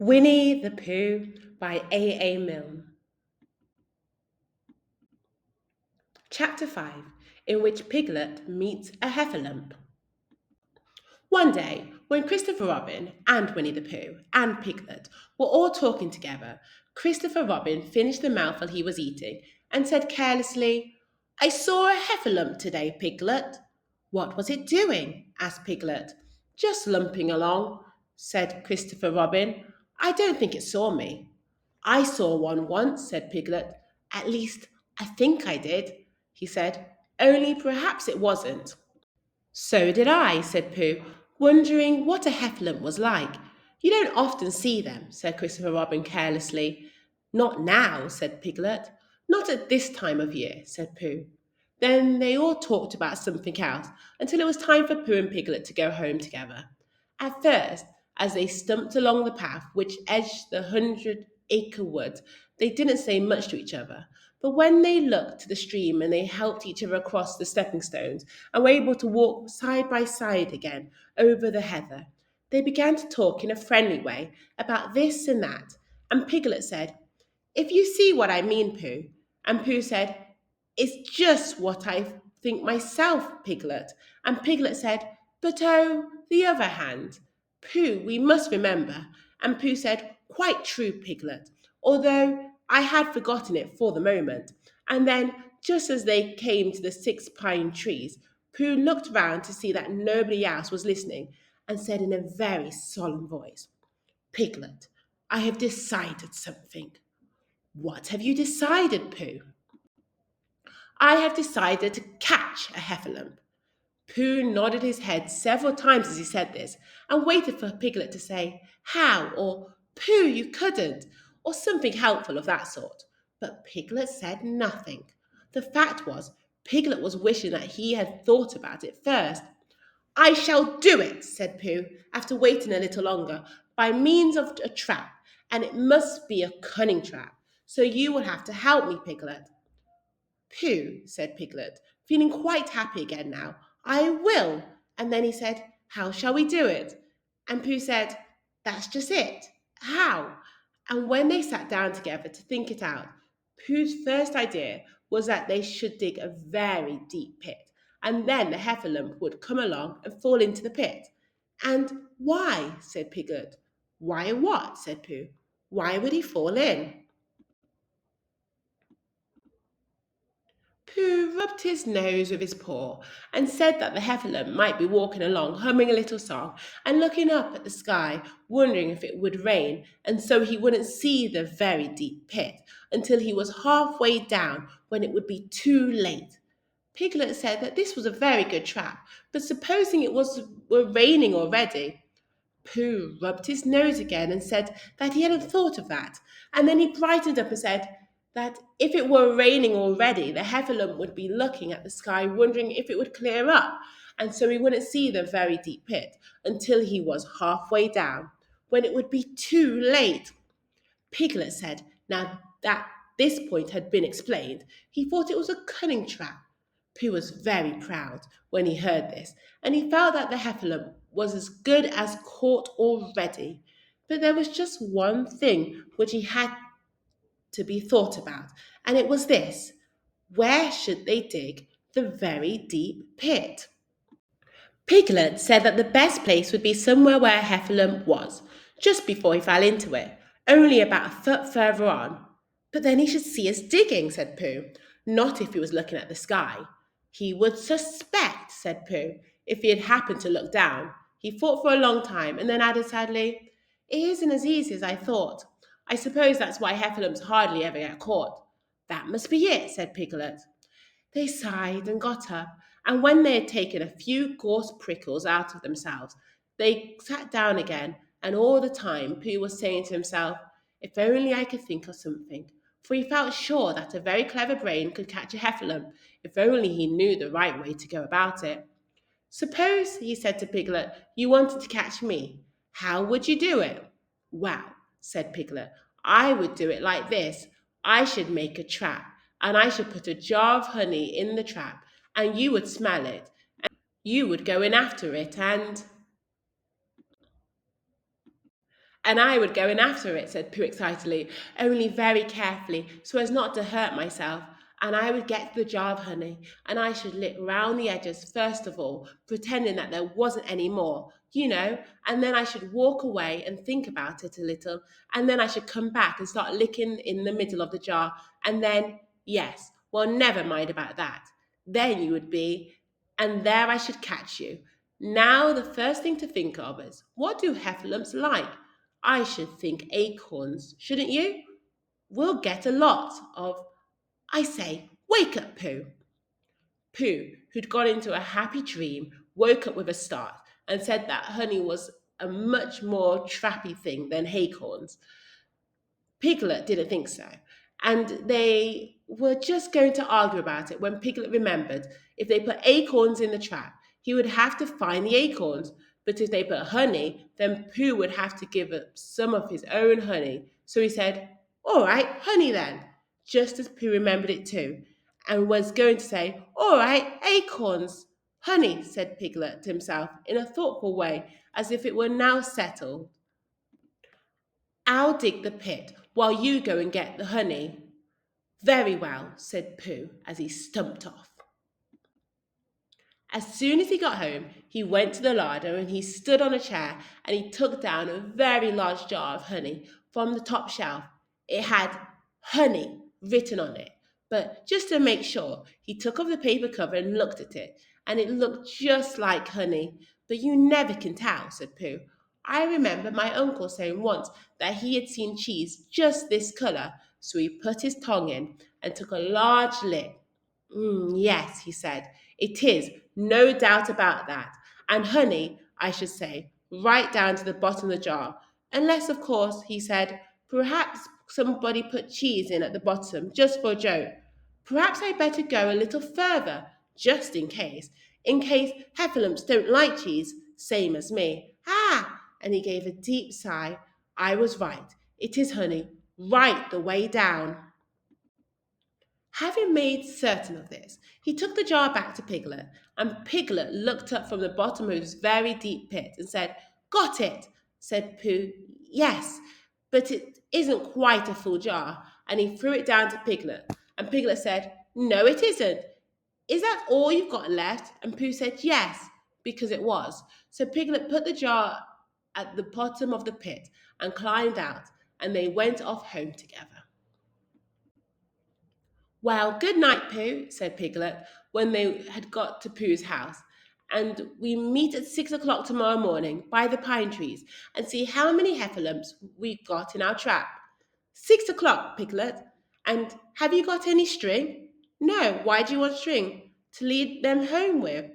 Winnie-the-Pooh by A. Milne. Chapter 5, in which Piglet meets a Heffalump. One day, when Christopher Robin and Winnie-the-Pooh and Piglet were all talking together, Christopher Robin finished the mouthful he was eating and said carelessly, "I saw a Heffalump today, Piglet." "What was it doing?" asked Piglet. "Just lumping along," said Christopher Robin. "I don't think it saw me." "I saw one once," said Piglet. "At least, I think I did," he said. "Only perhaps it wasn't." "So did I," said Pooh, wondering what a heffalump was like. "You don't often see them," said Christopher Robin carelessly. "Not now," said Piglet. "Not at this time of year," said Pooh. Then they all talked about something else until it was time for Pooh and Piglet to go home together. At first, as they stumped along the path which edged the Hundred Acre Wood, they didn't say much to each other. But when they looked to the stream and they helped each other across the stepping stones and were able to walk side by side again over the heather, they began to talk in a friendly way about this and that. And Piglet said, "If you see what I mean, Pooh." And Pooh said, "It's just what I think myself, Piglet." And Piglet said, "But oh, the other hand, Pooh, we must remember." And Pooh said, "Quite true, Piglet, although I had forgotten it for the moment." And then, just as they came to the 6 pine trees, Pooh looked round to see that nobody else was listening and said in a very solemn voice, "Piglet, I have decided something." "What have you decided, Pooh?" "I have decided to catch a heffalump." Pooh nodded his head several times as he said this, and waited for Piglet to say, "How?" or "Pooh, you couldn't," or something helpful of that sort. But Piglet said nothing. The fact was, Piglet was wishing that he had thought about it first. "I shall do it," said Pooh, after waiting a little longer, "by means of a trap, and it must be a cunning trap. So you will have to help me, Piglet." "Pooh," said Piglet, feeling quite happy again now, "I will." And then he said, "How shall we do it?" And Pooh said, "That's just it. How?" And when they sat down together to think it out, Pooh's first idea was that they should dig a very deep pit, and then the heffalump would come along and fall into the pit. "And why?" said Piglet. "Why what?" said Pooh. "Why would he fall in?" Pooh rubbed his nose with his paw and said that the heffalump might be walking along humming a little song and looking up at the sky, wondering if it would rain, and so he wouldn't see the very deep pit until he was halfway down, when it would be too late. Piglet said that this was a very good trap, but supposing were raining already? Pooh rubbed his nose again and said that he hadn't thought of that, and then he brightened up and said that if it were raining already, the heffalump would be looking at the sky, wondering if it would clear up, and so he wouldn't see the very deep pit until he was halfway down, when it would be too late. Piglet said, now that this point had been explained, he thought it was a cunning trap. Pooh was very proud when he heard this, and he felt that the heffalump was as good as caught already. But there was just one thing which he had to be thought about, and it was this: where should they dig the very deep pit? Piglet said that the best place would be somewhere where Heffalump was, just before he fell into it, only about a foot further on. "But then he should see us digging," said Pooh. "Not if he was looking at the sky." "He would suspect," said Pooh, "if he had happened to look down." He thought for a long time, and then added sadly, "It isn't as easy as I thought. I suppose that's why Heffalumps hardly ever get caught." "That must be it," said Piglet. They sighed and got up, and when they had taken a few coarse prickles out of themselves, they sat down again, and all the time Pooh was saying to himself, "If only I could think of something," for he felt sure that a very clever brain could catch a heffalump if only he knew the right way to go about it. "Suppose," he said to Piglet, "you wanted to catch me. How would you do it?" "Well," said Piglet, "I would do it like this. I should make a trap, and I should put a jar of honey in the trap, and you would smell it. You would go in after it, And I would go in after it, said Pooh excitedly, only very carefully, so as not to hurt myself. And I would get the jar of honey, and I should lick round the edges first of all, pretending that there wasn't any more, and then I should walk away and think about it a little, and then I should come back and start licking in the middle of the jar, and then, yes, well, never mind about that. Then you would be, and there I should catch you. Now, the first thing to think of is, what do heffalumps like? I should think acorns, shouldn't you? We'll get a lot of. I say, wake up, Pooh. Pooh, who'd gone into a happy dream, woke up with a start and said that honey was a much more trappy thing than acorns. Piglet didn't think so. And they were just going to argue about it when Piglet remembered if they put acorns in the trap, he would have to find the acorns. But if they put honey, then Pooh would have to give up some of his own honey. So he said, all right, honey then, just as Pooh remembered it too, and was going to say, all right, acorns. Honey, said Piglet to himself in a thoughtful way, as if it were now settled. I'll dig the pit while you go and get the honey. Very well, said Pooh as he stumped off. As soon as he got home, he went to the larder and he stood on a chair and he took down a very large jar of honey from the top shelf. It had honey written on it, but just to make sure, he took off the paper cover and looked at it, and it looked just like honey. But you never can tell, said Pooh. I remember my uncle saying once that he had seen cheese just this colour, so he put his tongue in and took a large lick. Yes, he said, it is, no doubt about that. And honey, I should say, right down to the bottom of the jar. Unless, of course, he said, perhaps somebody put cheese in at the bottom, just for a joke. Perhaps I'd better go a little further, just in case heffalumps don't like cheese, same as me. Ah! And he gave a deep sigh. I was right. It is honey, right the way down. Having made certain of this, he took the jar back to Piglet, and Piglet looked up from the bottom of his very deep pit and said, got it, said Pooh. Yes, but it isn't quite a full jar, and he threw it down to Piglet, and Piglet said, no, it isn't. Is that all you've got left? And Pooh said, yes, because it was. So Piglet put the jar at the bottom of the pit and climbed out, and they went off home together. Well, good night, Pooh, said Piglet when they had got to Pooh's house. And we meet at 6 o'clock tomorrow morning by the pine trees and see how many heffalumps we've got in our trap. 6 o'clock, Piglet. And have you got any string? No, why do you want string? To lead them home with.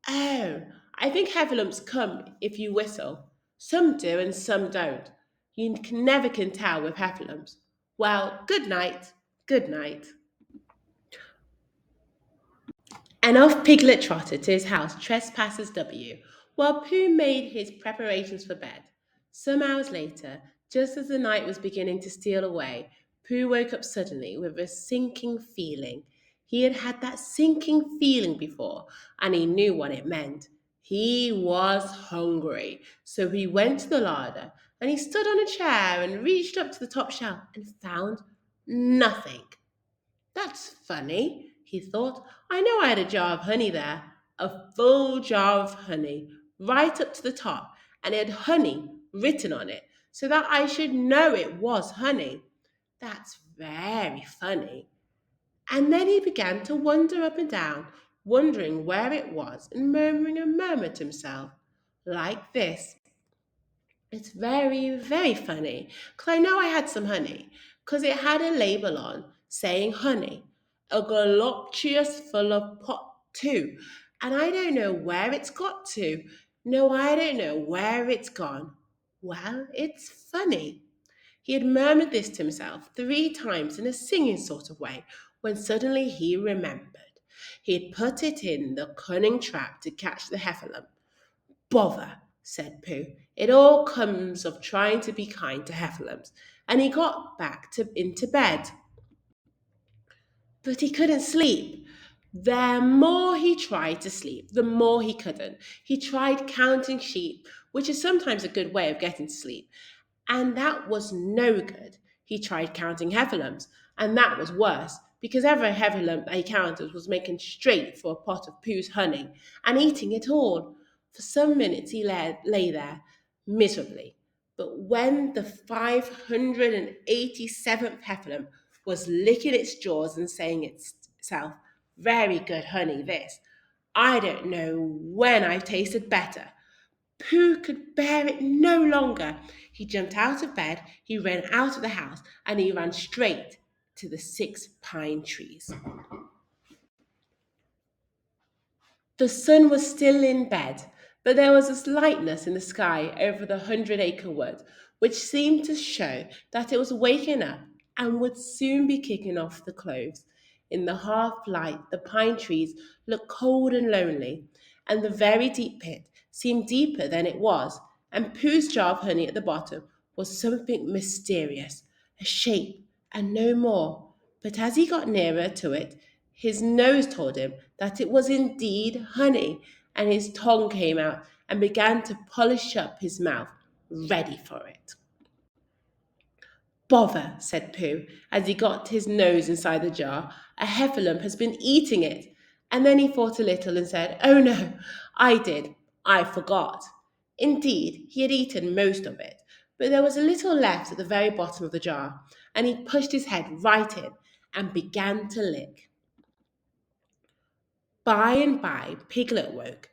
Oh, I think heffalumps come if you whistle. Some do and some don't. You never can tell with heffalumps. Well, good night. Good night. And off Piglet trotted to his house, Trespassers W, while Pooh made his preparations for bed. Some hours later, just as the night was beginning to steal away, Pooh woke up suddenly with a sinking feeling. He had had that sinking feeling before, and he knew what it meant. He was hungry, so he went to the larder, and he stood on a chair and reached up to the top shelf and found nothing. That's funny, he thought. I know I had a jar of honey there, a full jar of honey, right up to the top, and it had honey written on it, so that I should know it was honey. That's very funny. And then he began to wander up and down, wondering where it was, and murmuring a murmur to himself, like this. It's very, very funny, 'cause I know I had some honey, 'cause it had a label on saying honey, a galoptious full of pot too, and I don't know where it's got to. No, I don't know where it's gone. Well, it's funny. He had murmured this to himself 3 times in a singing sort of way, when suddenly he remembered. He had put it in the cunning trap to catch the heffalump. Bother, said Pooh. It all comes of trying to be kind to heffalumps. And he got into bed. But he couldn't sleep. The more he tried to sleep, the more he couldn't. He tried counting sheep, which is sometimes a good way of getting to sleep, And that was no good. He tried counting heffalumps, and that was worse, because every heffalump that he counted was making straight for a pot of Pooh's honey and eating it all. For some minutes he lay there miserably. But when the 587th heffalump was licking its jaws and saying itself, "Very good honey, this. I don't know when I've tasted better." Pooh could bear it no longer. He jumped out of bed, he ran out of the house, and he ran straight to the 6 pine trees. The sun was still in bed, but there was a lightness in the sky over the Hundred Acre Wood, which seemed to show that it was waking up and would soon be kicking off the cloves. In the half light, the pine trees looked cold and lonely, and the very deep pit seemed deeper than it was, and Pooh's jar of honey at the bottom was something mysterious, a shape, and no more. But as he got nearer to it, his nose told him that it was indeed honey, and his tongue came out and began to polish up his mouth, ready for it. "Bother," said Pooh, as he got his nose inside the jar. "A heffalump has been eating it." And then he thought a little and said, "Oh no, I did. I forgot." Indeed, he had eaten most of it, but there was a little left at the very bottom of the jar, and he pushed his head right in and began to lick. By and by, Piglet woke.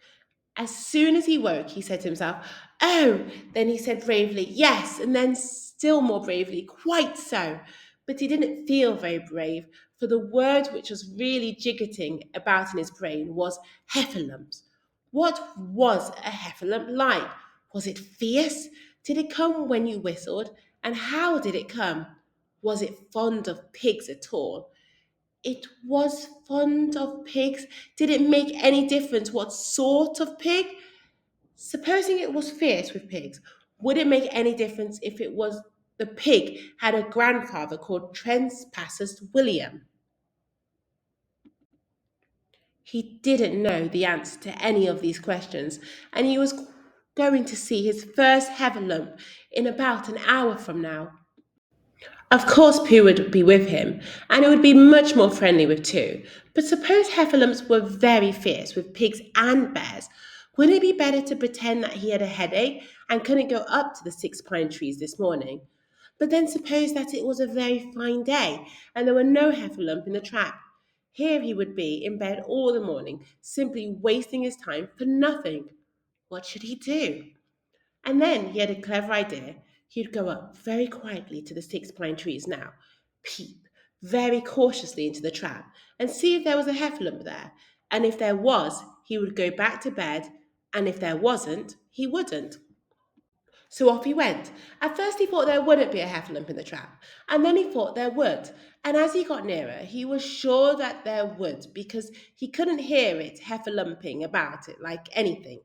As soon as he woke, he said to himself, "Oh!" Then he said bravely, "Yes," and then still more bravely, "Quite so." But he didn't feel very brave, for the word which was really jiggetting about in his brain was heffalumps. What was a heffalump like? Was it fierce? Did it come when you whistled? And how did it come? Was it fond of pigs at all? It was fond of pigs. Did it make any difference what sort of pig? Supposing it was fierce with pigs, would it make any difference if it was the pig had a grandfather called Trespassers William? He didn't know the answer to any of these questions, and he was going to see his first Heatherlump in about an hour from now. Of course, Pooh would be with him, and it would be much more friendly with two. But suppose heffalumps were very fierce with pigs and bears. Wouldn't it be better to pretend that he had a headache and couldn't go up to the 6 pine trees this morning? But then suppose that it was a very fine day and there were no heffalump in the trap. Here he would be in bed all the morning, simply wasting his time for nothing. What should he do? And then he had a clever idea. He'd go up very quietly to the 6 pine trees now, peep very cautiously into the trap, and see if there was a heffalump there. And if there was, he would go back to bed, and if there wasn't, he wouldn't. So off he went. At first he thought there wouldn't be a heffalump in the trap, and then he thought there would. And as he got nearer, he was sure that there would, because he couldn't hear it heffalumping about it like anything.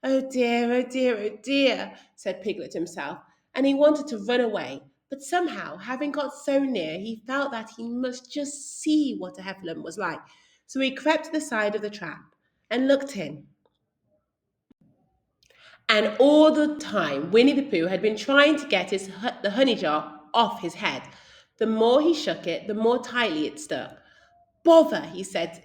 "Oh dear, oh dear, oh dear," said Piglet to himself, and he wanted to run away. But somehow, having got so near, he felt that he must just see what a heffalump was like. So he crept to the side of the trap and looked in. And all the time, Winnie the Pooh had been trying to get the honey jar off his head. The more he shook it, the more tightly it stuck. "Bother," he said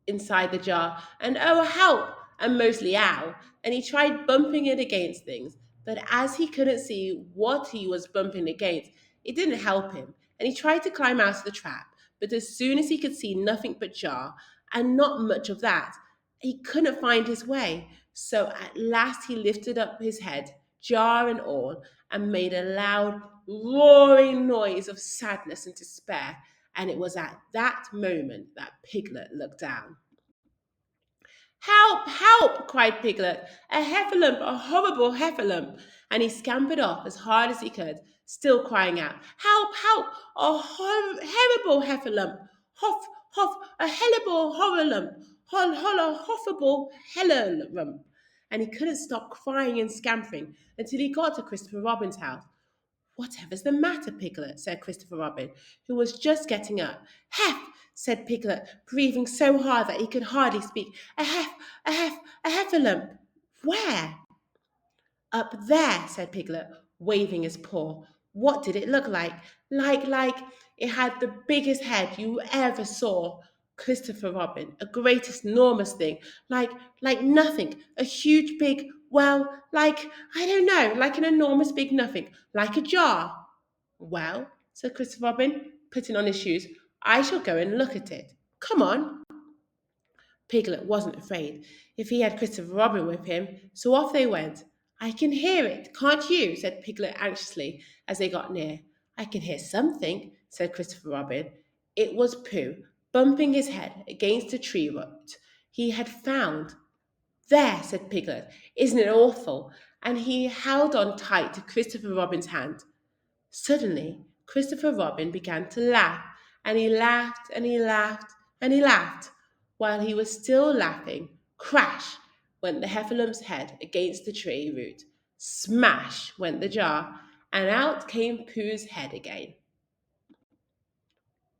inside the jar, and "oh, help," and mostly "ow." And he tried bumping it against things, but as he couldn't see what he was bumping against, it didn't help him. And he tried to climb out of the trap, but as soon as he could see nothing but jar, and not much of that, he couldn't find his way. So at last he lifted up his head, jar and all, and made a loud, roaring noise of sadness and despair. And it was at that moment that Piglet looked down. "Help! Help!" cried Piglet. "A heffalump! A horrible heffalump!" And he scampered off as hard as he could, still crying out, "Help! Help! A horrible heffalump! Hoff! Hoff! A hellible horrorlump! Hol! Holla! Hoffable hellalump!" And he couldn't stop crying and scampering until he got to Christopher Robin's house. "Whatever's the matter, Piglet?" said Christopher Robin, who was just getting up. "Hef!" said Piglet, breathing so hard that he could hardly speak. A heffalump." "Where?" "Up there," said Piglet. waving his paw. What did it look like? Like it had the biggest head you ever saw. Christopher Robin, a greatest enormous thing, like like nothing, a huge big, well, like I don't know, like an enormous big nothing, like a jar. Well, said Christopher Robin, putting on his shoes, I shall go and look at it. Come on. Piglet wasn't afraid if he had Christopher Robin with him, so off they went. I can hear it, can't you? Said Piglet anxiously as they got near. I can hear something, said Christopher Robin. It was Pooh, bumping his head against a tree root he had found. There, said Piglet, isn't it awful? And he held on tight to Christopher Robin's hand. Suddenly, Christopher Robin began to laugh, and he laughed, and he laughed, and he laughed. While he was still laughing, crash went the Heffalum's head against the tree root. Smash went the jar, and out came Pooh's head again.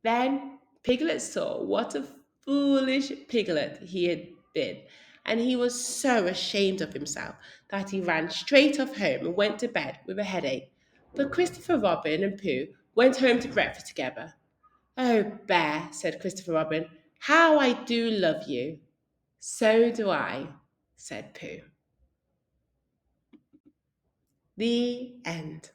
Then Piglet saw what a foolish piglet he had been, and he was so ashamed of himself that he ran straight off home and went to bed with a headache. But Christopher Robin and Pooh went home to breakfast together. Oh, Bear, said Christopher Robin, how I do love you. So do I, said Pooh. The end.